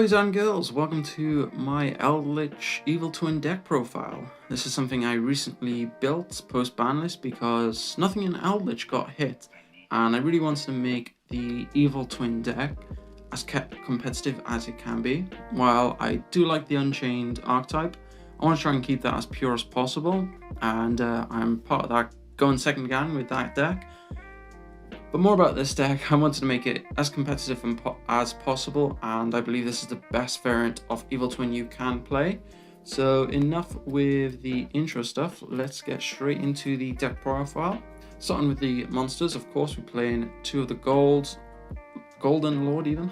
Boys and girls, welcome to my Eldlich Evil Twin deck profile. This is something I recently built post-ban list because nothing in Eldlich got hit, and I really wanted to make the Evil Twin deck as competitive as it can be. While I do like the Unchained archetype, I want to try and keep that as pure as possible, and I'm part of that going second again with that deck. But more about this deck, I wanted to make it as competitive as possible, and I believe this is the best variant of Evil Twin you can play. So enough with the intro stuff, let's get straight into the deck profile. Starting with the monsters, of course, we're playing two of the Golden Lord even.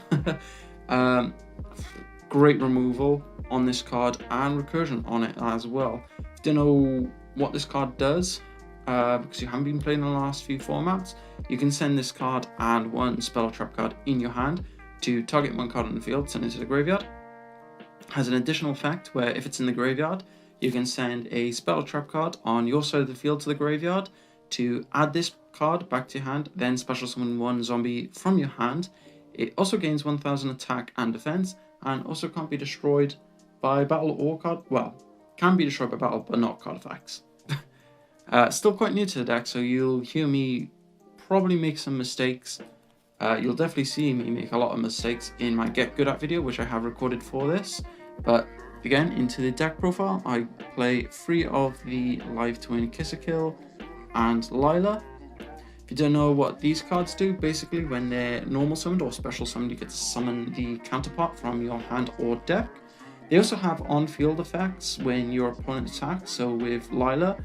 Great removal on this card and recursion on it as well. Don't know what this card does, because you haven't been playing the last few formats. You can send this card and one spell or trap card in your hand to target one card on the field, send it to the graveyard. Has an additional effect where if it's in the graveyard, you can send a spell or trap card on your side of the field to the graveyard to add this card back to your hand, then special summon one zombie from your hand. It also gains 1000 attack and defense, and also can't be destroyed by battle or card. Well, can be destroyed by battle, but not card effects. Still quite new to the deck, so you'll hear me probably make some mistakes. You'll definitely see me make a lot of mistakes in my Get Good At video, which I have recorded for this. But again, into the deck profile, I play 3 of the Live Twin Kill and Lila. If you don't know what these cards do, basically when they're normal summoned or special summoned, you get to summon the counterpart from your hand or deck. They also have on-field effects when your opponent attacks. So with Lila,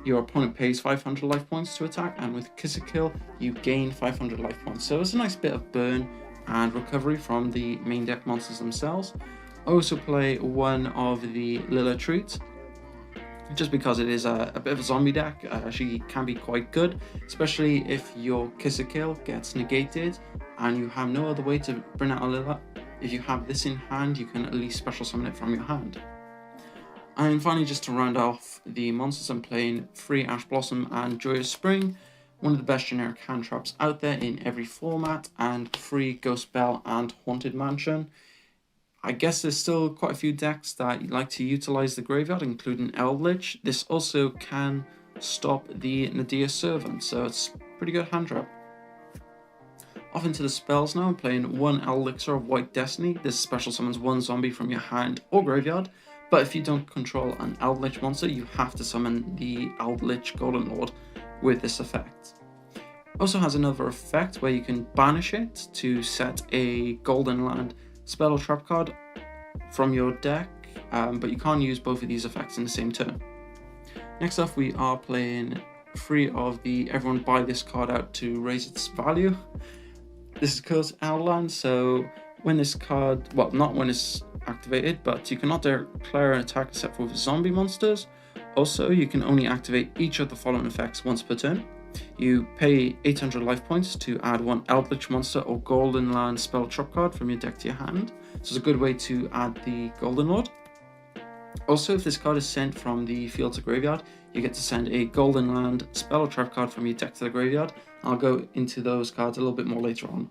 your opponent pays 500 life points to attack, and with Kiss a Kill, you gain 500 life points. So it's a nice bit of burn and recovery from the main deck monsters themselves. I also play one of the Lila Treat, just because it is a bit of a zombie deck. She can be quite good, especially if your Kiss a Kill gets negated and you have no other way to bring out a Lila. If you have this in hand, you can at least special summon it from your hand. And finally, just to round off the monsters, I'm playing 3 Ash Blossom and Joyous Spring, one of the best generic hand traps out there in every format, and 3 Ghost Bell and Haunted Mansion. I guess there's still quite a few decks that like to utilize the graveyard, including Eldlich. This also can stop the Nadir Servant, so it's a pretty good hand trap. Off into the spells now. I'm playing 1 Elixir of White Destiny. This special summons 1 zombie from your hand or graveyard. But if you don't control an Eldlich monster, you have to summon the Eldlich Golden Lord with this effect. Also has another effect where you can banish it to set a Golden Land spell or trap card from your deck, but you can't use both of these effects in the same turn. Next up, we are playing 3 of the Everyone Buy This card out to raise its value. This is Curse Outland, so when this card, well, not when it's activated, but you cannot declare an attack except for zombie monsters. Also, you can only activate each of the following effects once per turn. You pay 800 life points to add 1 Eldlich monster or Golden Land spell trap card from your deck to your hand. So it's a good way to add the Golden Lord. Also, if this card is sent from the field to graveyard, you get to send a Golden Land spell or trap card from your deck to the graveyard. I'll go into those cards a little bit more later on.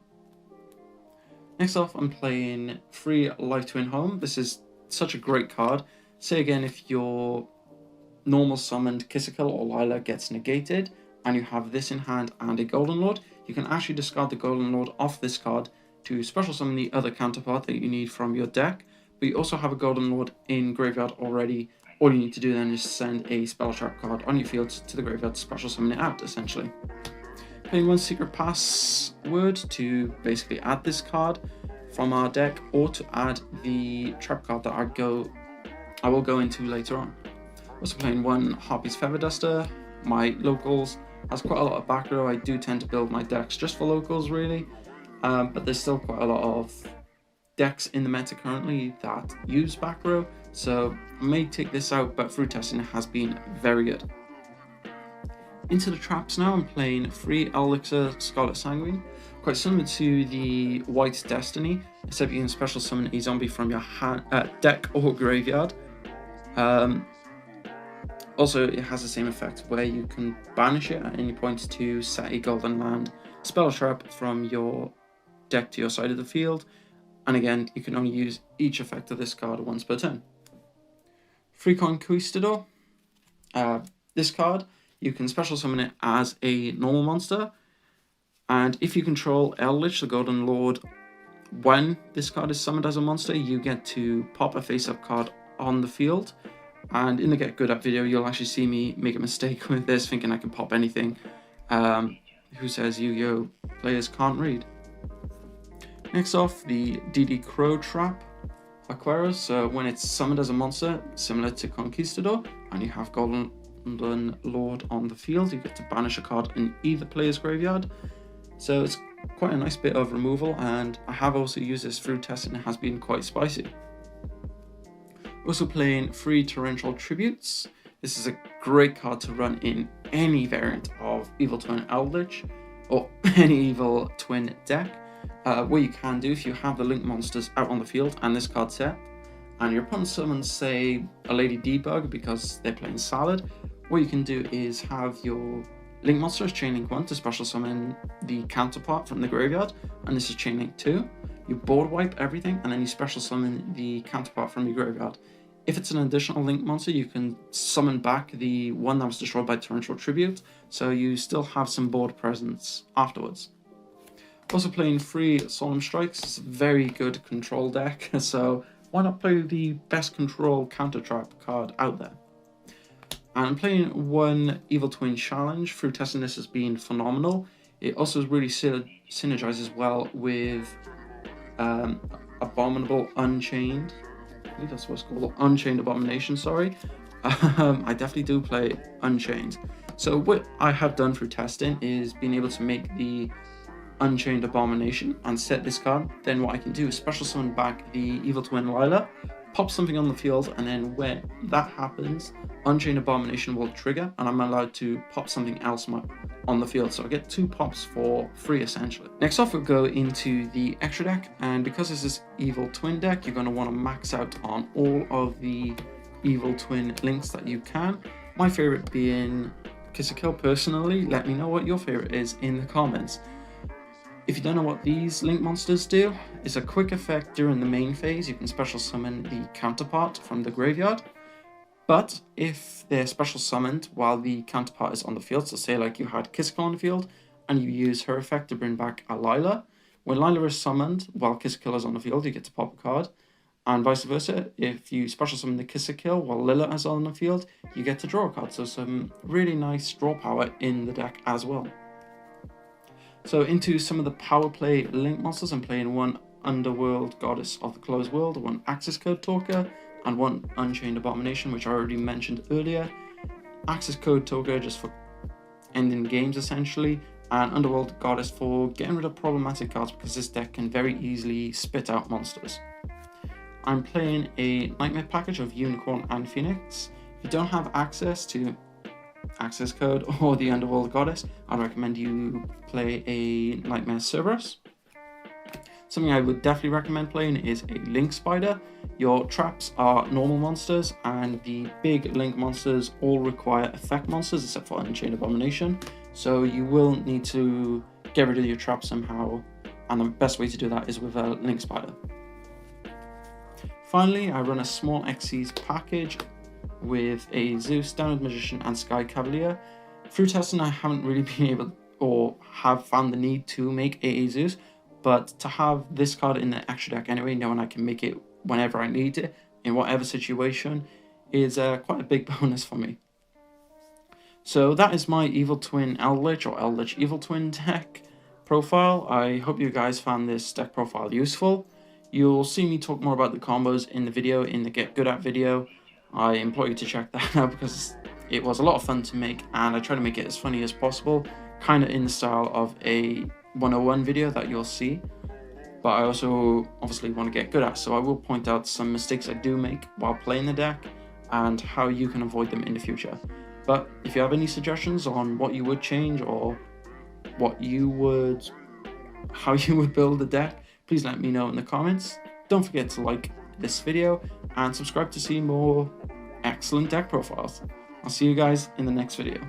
Next off, I'm playing 3 Live Twin Home. This is such a great card. Say again, if your normal summoned Kiss a Kill or Lila gets negated and you have this in hand and a Golden Lord, you can actually discard the Golden Lord off this card to special summon the other counterpart that you need from your deck. But you also have a Golden Lord in graveyard already. All you need to do then is send a spell trap card on your field to the graveyard to special summon it out, essentially. Playing 1 Secret Password to basically add this card from our deck, or to add the trap card that I will go into later on. Also playing 1 Harpy's Feather Duster. My locals has quite a lot of backrow. I do tend to build my decks just for locals, really, but there's still quite a lot of decks in the meta currently that use backrow, so I may take this out, but through testing it has been very good. Into the traps now, I'm playing 3 Elixir Scarlet Sanguine, quite similar to the White Destiny, except you can special summon a zombie from your deck or graveyard. Also, it has the same effect where you can banish it at any point to set a Golden Land spell trap from your deck to your side of the field. And again, you can only use each effect of this card once per turn. Free Conquistador. This card, you can special summon it as a normal monster. And if you control Eldlich, the Golden Lord, when this card is summoned as a monster, you get to pop a face-up card on the field. And in the Get Good At video, you'll actually see me make a mistake with this, thinking I can pop anything. Who says Yu-Gi-Oh! Players can't read? Next off, the DD Crow Trap Aquarius. So when it's summoned as a monster, similar to Conquistador, and you have Golden Lord on the field, you get to banish a card in either player's graveyard. So it's quite a nice bit of removal, and I have also used this through testing. It has been quite spicy. Also playing free Torrential Tributes. This is a great card to run in any variant of Evil Twin Eldlich or any Evil Twin deck. What you can do, if you have the Link monsters out on the field and this card set, and your opponent summons, say, a Lady Debug because they're playing Salad, what you can do is have your Link monster as Chain Link 1 to special summon the counterpart from the graveyard, and this is Chain Link 2. You board wipe everything, and then you special summon the counterpart from your graveyard. If it's an additional Link monster, you can summon back the one that was destroyed by Torrential Tribute, so you still have some board presence afterwards. Also playing free Solemn Strikes. It's a very good control deck, so why not play the best control counter trap card out there? And I'm playing one Evil Twin Challenge. Through testing, this has been phenomenal. It also really synergizes well with Abominable Unchained. I think that's what it's called, Unchained Abomination, sorry. I definitely do play Unchained. So what I have done through testing is being able to make the Unchained Abomination and set this card. Then what I can do is special summon back the Evil Twin Lila, pop something on the field, and then when that happens, Unchained Abomination will trigger, and I'm allowed to pop something else on the field. So I get 2 pops for free, essentially. Next off, we'll go into the extra deck, and because this is Evil Twin deck, you're going to want to max out on all of the Evil Twin links that you can. My favorite being Kiss a Kill. Personally, let me know what your favorite is in the comments. If you don't know what these Link monsters do, it's a quick effect during the main phase. You can special summon the counterpart from the graveyard. But if they're special summoned while the counterpart is on the field, so say like you had Kissico on the field and you use her effect to bring back a Lila, when Lila is summoned while Kissico is on the field, you get to pop a card. And vice versa, if you special summon the Kissico while Lila is on the field, you get to draw a card. So some really nice draw power in the deck as well. So into some of the power play Link monsters, I'm playing one Underworld Goddess of the Closed World, one Access Code Talker, and one Unchained Abomination, which I already mentioned earlier. Access Code Talker just for ending games essentially, and Underworld Goddess for getting rid of problematic cards because this deck can very easily spit out monsters. I'm playing a Nightmare package of Unicorn and Phoenix. If you don't have access to Access Code or the Underworld Goddess, I'd recommend you play a Nightmare Cerberus. Something I would definitely recommend playing is a Link Spider. Your traps are normal monsters, and the big Link monsters all require effect monsters except for Unchained Abomination, so you will need to get rid of your trap somehow, and the best way to do that is with a Link Spider. Finally, I run a small Xyz package with a Zeus, Downward Magician, and Sky Cavalier. Through testing, I haven't really been able or have found the need to make a Zeus, but to have this card in the extra deck anyway, knowing I can make it whenever I need it, in whatever situation, is quite a big bonus for me. So that is my Evil Twin Eldlich or Eldlich Evil Twin deck profile. I hope you guys found this deck profile useful. You'll see me talk more about the combos in the video, in the Get Good At video. I implore you to check that out because it was a lot of fun to make, and I try to make it as funny as possible, kind of in the style of a 101 video that you'll see. But I also obviously want to get good at, so I will point out some mistakes I do make while playing the deck and how you can avoid them in the future. But if you have any suggestions on what you would change or how you would build the deck, please let me know in the comments. Don't forget to like this video and subscribe to see more excellent deck profiles. I'll see you guys in the next video.